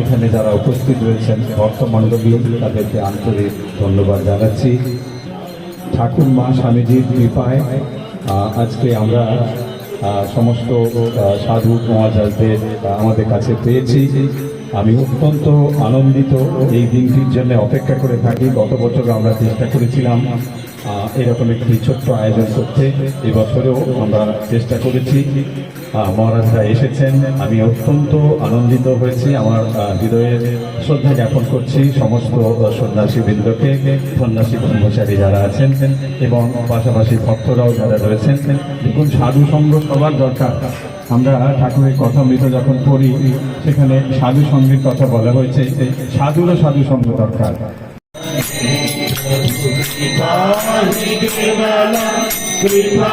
এখানে যারা উপস্থিত রয়েছেন ভক্তমণ্ডলী, তাদেরকে আন্তরিক ধন্যবাদ জানাচ্ছি। ঠাকুর মা স্বামীজির কৃপায় আজকে আমরা সমস্ত সাধু মহারাজদের আমাদের কাছে পেয়েছি। আমি অত্যন্ত আনন্দিত। এই দিনটির জন্য অপেক্ষা করে থাকি। গত বছর আমরা চেষ্টা করেছিলাম এরকম একটি ছোট্ট আয়োজন করতে, এবছরেও আমরা চেষ্টা করেছি। মহারাজরা এসেছেন, আমি অত্যন্ত আনন্দিত হয়েছি। আমার হৃদয়ের শ্রদ্ধা জ্ঞাপন করছি সমস্ত সন্ন্যাসী বৃন্দকে, সন্ন্যাসী ব্রহ্মচারী যারা আছেন এবং পাশাপাশি ভক্তরাও যারা রয়েছেন। দেখুন, সাধু সঙ্গ সবার দরকার। আমরা ঠাকুরের কথামৃত যখন পড়ি, সেখানে সাধু সঙ্গের কথা বলা হয়েছে, সাধুরও সাধু সঙ্গ দরকার। কৃপা